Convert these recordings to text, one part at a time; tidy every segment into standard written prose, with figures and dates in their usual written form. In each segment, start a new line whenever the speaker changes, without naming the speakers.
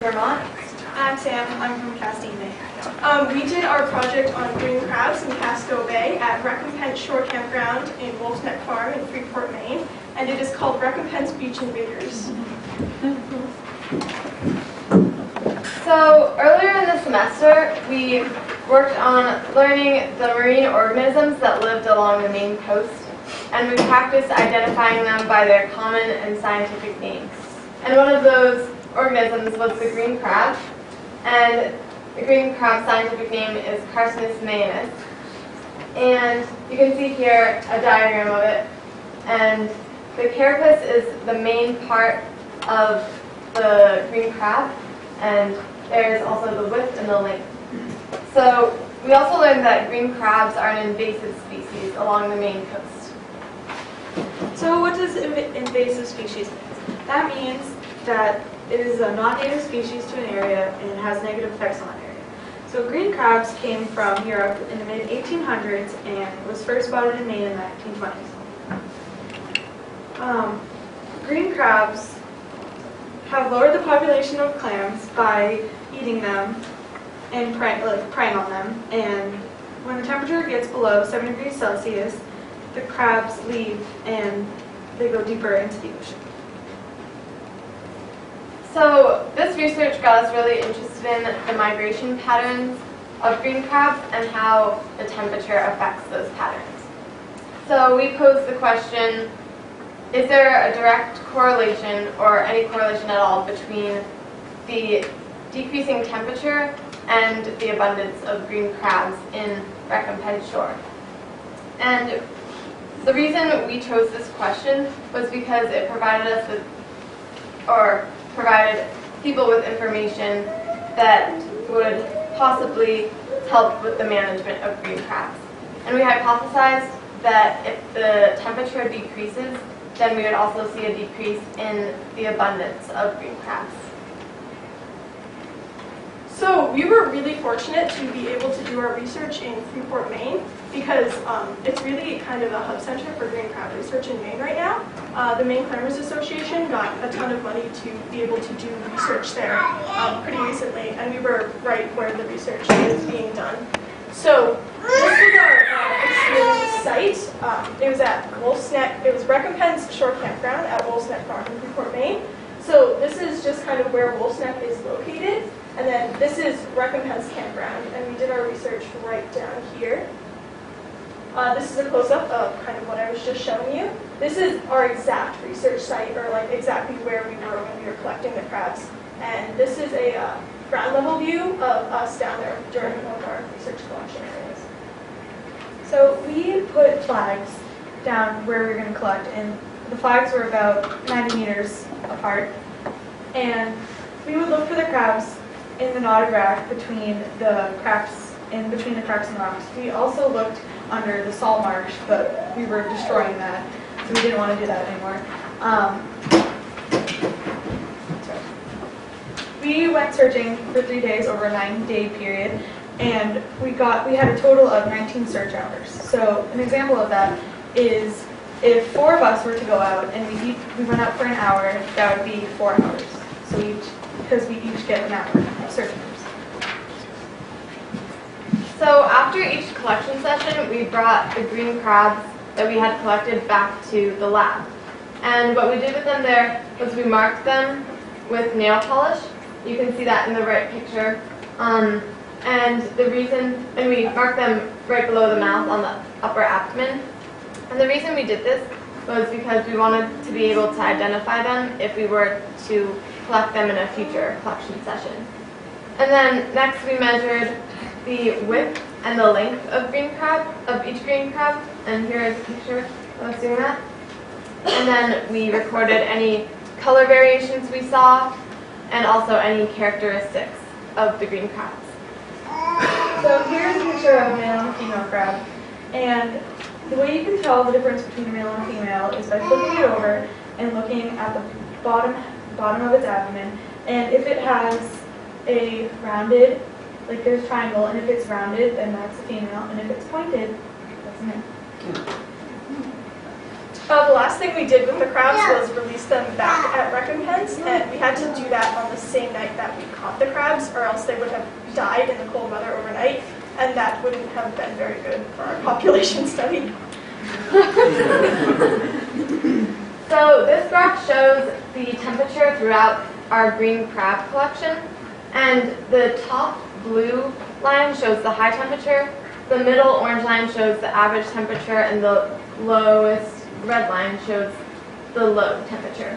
Vermont.
I'm Sam. I'm from Castine. We did our project on green crabs in Casco Bay at Recompence Shore Campground in Wolf's Neck Farm in Freeport, Maine, and it is called Recompence Beach Invaders.
So earlier in the semester, we worked on learning the marine organisms that lived along the Maine coast, and we practiced identifying them by their common and scientific names. And one of those organisms was the green crab, and the green crab's scientific name is Carcinus maenas. And you can see here a diagram of it, and the carapace is the main part of the green crab, and there's also the width and the length. So we also learned that green crabs are an invasive species along the Maine coast.
So what does invasive species mean? That means that it is a non-native species to an area and it has negative effects on that area. So green crabs came from Europe in the mid-1800s and was first spotted in Maine in the 1920s. Green crabs have lowered the population of clams by eating them and preying on them. And when the temperature gets below 7 degrees Celsius, the crabs leave and they go deeper into the ocean.
So this research got us really interested in the migration patterns of green crabs and how the temperature affects those patterns. So we posed the question, is there a direct correlation or any correlation at all between the decreasing temperature and the abundance of green crabs in Recompence Shore? And the reason we chose this question was because it provided us with, or provided people with information that would possibly help with the management of green crabs. And we hypothesized that if the temperature decreases, then we would also see a decrease in the abundance of green crabs.
So we were really fortunate to be able to do our research in Freeport, Maine, because it's really kind of a hub center for green crab research in Maine right now. The Maine Climbers Association got a ton of money to be able to do research there pretty recently, and we were right where the research is being done. So this is our experience site. It was at Wolf's Neck. It was Recompence Shore Campground at Wolf's Neck Farm in Freeport, Maine. So this is just kind of where Wolf's Neck is located. And then this is Recompence Campground, and we did our research right down here. This is a close-up of kind of what I was just showing you. This is our exact research site, or like exactly where we were when we were collecting the crabs. And this is a ground level view of us down there during one of our research collection areas. So we put flags down where we were going to collect, and the flags were about 90 meters apart. And we would look for the crabs in the knotted rack between the cracks and the rocks. We also looked under the salt marsh, but we were destroying that, so we didn't want to do that anymore. We went searching for 3 days over a 9-day period, and we had a total of 19 search hours. So an example of that is if 4 of us were to go out and we went out for an hour, that would be 4 hours. So because we each get an hour of searching.
So after each collection session, we brought the green crabs that we had collected back to the lab. And what we did with them there was we marked them with nail polish. You can see that in the right picture. And we marked them right below the mouth on the upper abdomen. And the reason we did this was because we wanted to be able to identify them if we were to collect them in a future collection session. And then next we measured the width and the length of each green crab, and here is a picture of us doing that. And then we recorded any color variations we saw, and also any characteristics of the green crabs.
So here's a picture of a male and a female crab, and the way you can tell the difference between a male and a female is by flipping it over and looking at the bottom of its abdomen, and if it has a rounded, like there's a triangle, and if it's rounded, then that's a female, and if it's pointed, that's a male. The last thing we did with the crabs was release them back at Recompence, and we had to do that on the same night that we caught the crabs, or else they would have died in the cold weather overnight, and that wouldn't have been very good for our population study.
So this graph shows the temperature throughout our green crab collection, and the top blue line shows the high temperature, the middle orange line shows the average temperature, and the lowest red line shows the low temperature.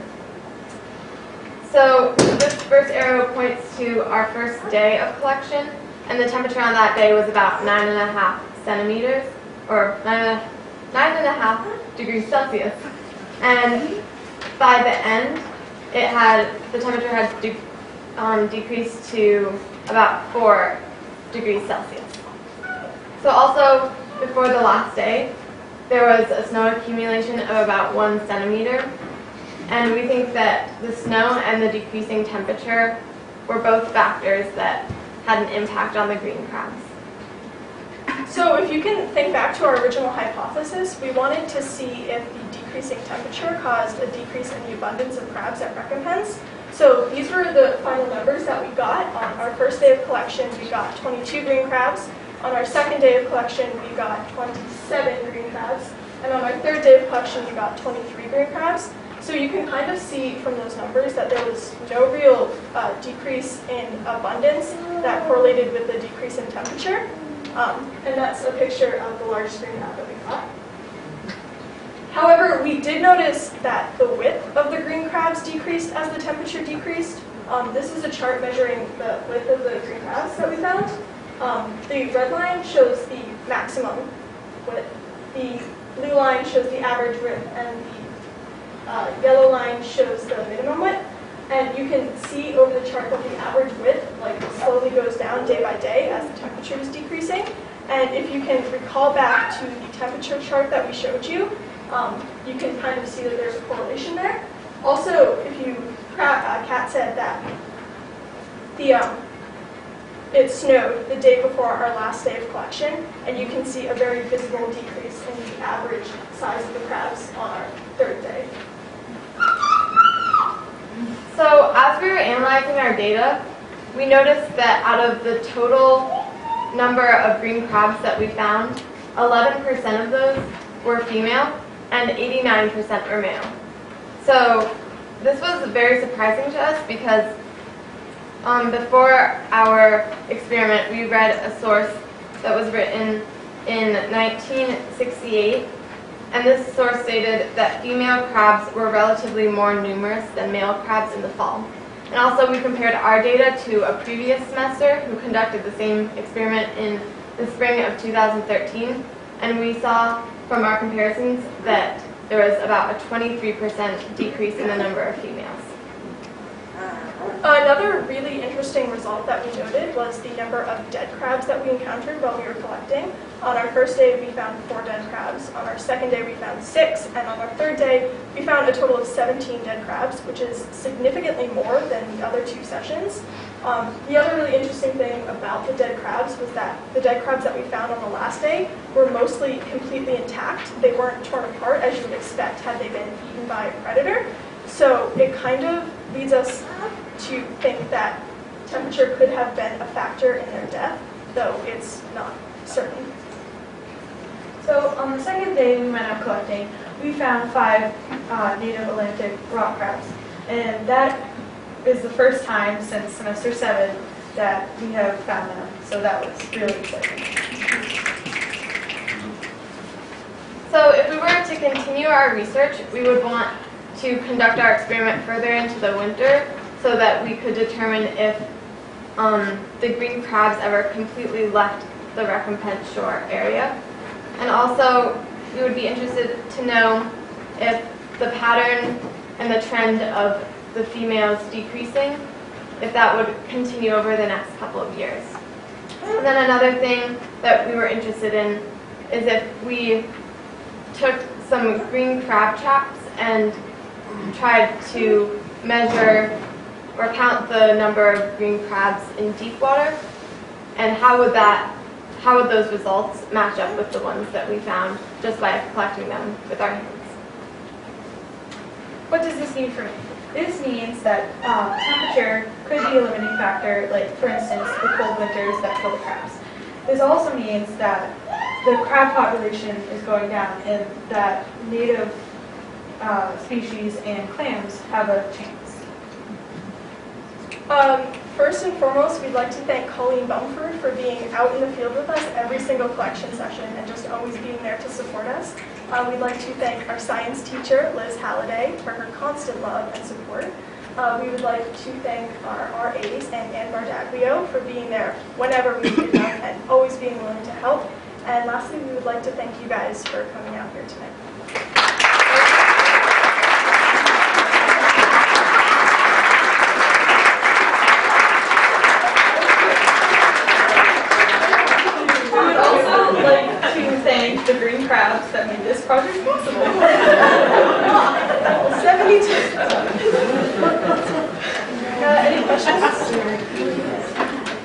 So this first arrow points to our first day of collection, and the temperature on that day was about 9.5 centimeters, or 9.5 degrees Celsius. And by the end, the temperature had decreased to about 4 degrees Celsius. So also, before the last day, there was a snow accumulation of about 1 centimeter, and we think that the snow and the decreasing temperature were both factors that had an impact on the green crabs.
So if you can think back to our original hypothesis, we wanted to see if the decreasing temperature caused a decrease in the abundance of crabs at Recompence. So these were the final numbers that we got. On our first day of collection, we got 22 green crabs. On our second day of collection, we got 27 green crabs. And on our third day of collection, we got 23 green crabs. So you can kind of see from those numbers that there was no real decrease in abundance that correlated with the decrease in temperature. And that's a picture of the largest green crab that we got. However, we did notice that the width of the green crabs decreased as the temperature decreased. This is a chart measuring the width of the green crabs that we found. The red line shows the maximum width, the blue line shows the average width, and the yellow line shows the minimum width. And you can see over the chart that the average width slowly goes down day by day as the temperature is decreasing. And if you can recall back to the temperature chart that we showed you, you can kind of see that there's a correlation there. Also, if you, Kat said that it snowed the day before our last day of collection, and you can see a very visible decrease in the average size of the crabs on our third day.
So as we were analyzing our data, we noticed that out of the total number of green crabs that we found, 11% of those were female and 89% were male. So this was very surprising to us because before our experiment, we read a source that was written in 1968, and this source stated that female crabs were relatively more numerous than male crabs in the fall. And also we compared our data to a previous semester who conducted the same experiment in the spring of 2013, and we saw from our comparisons that there was about a 23% decrease in the number of females.
Another really interesting result that we noted was the number of dead crabs that we encountered while we were collecting. On our first day, we found 4 dead crabs. On our second day, we found 6. And on our third day, we found a total of 17 dead crabs, which is significantly more than the other 2 sessions. The other really interesting thing about the dead crabs was that the dead crabs that we found on the last day were mostly completely intact. They weren't torn apart as you would expect had they been eaten by a predator. So it kind of leads us to think that temperature could have been a factor in their death, though it's not certain.
So on the second day we went out collecting, we found 5 native Atlantic rock crabs. And that is the first time since semester 7 that we have found them. So that was really exciting.
So if we were to continue our research, we would want to conduct our experiment further into the winter so that we could determine if the green crabs ever completely left the Recompence Shore area. And also, we would be interested to know if the pattern and the trend of the females decreasing, if that would continue over the next couple of years. And then another thing that we were interested in is if we took some green crab traps and tried to measure or count the number of green crabs in deep water, and how would those results match up with the ones that we found just by collecting them with our hands?
What does this mean for me? This means that temperature could be a limiting factor, like for instance, the cold winters that kill the crabs. This also means that the crab population is going down and that native species and clams have a chance.
First and foremost, we'd like to thank Colleen Bumford for being out in the field with us every single collection session and just always being there to support us. We'd like to thank our science teacher, Liz Halliday, for her constant love and support. We would like to thank our RAs and Ann Bardaglio for being there whenever we needed them and always being willing to help. And lastly, we would like to thank you guys for coming out here tonight.
Thank the green crabs that made this project possible.
72. Any questions?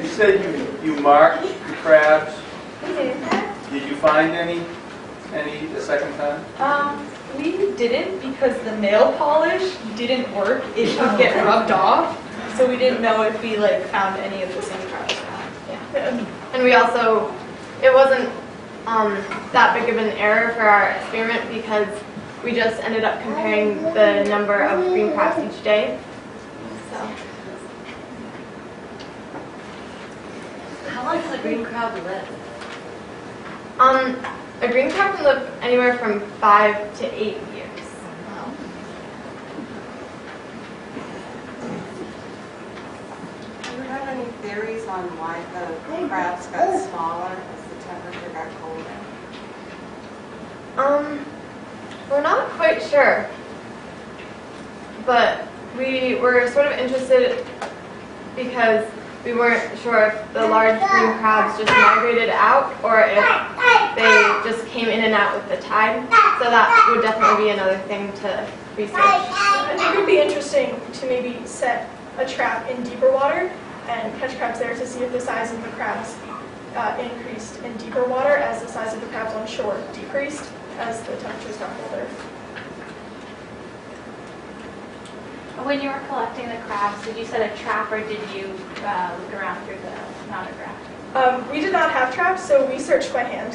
You said you marked the crabs. Did you find any the second time?
We didn't because the nail polish didn't work. It would get rubbed off, so we didn't know if we found any of the same crabs or not. Yeah.
And we also, it wasn't that big of an error for our experiment because we just ended up comparing the number of green crabs each day. So.
How long does a green crab live?
A green crab can live anywhere from 5 to 8 years.
Have you heard any theories on why the crabs got smaller as the temperature got colder?
We're not quite sure, but we were sort of interested because we weren't sure if the large green crabs just migrated out or if they just came in and out with the tide. So that would definitely be another thing to research.
I think it would be interesting to maybe set a trap in deeper water and catch crabs there to see if the size of the crabs increased in deeper water as the size of the crabs on shore decreased as the temperatures got colder.
When you were collecting the crabs, did you set a trap or did you look around through the monograph?
We did not have traps, so we searched by hand.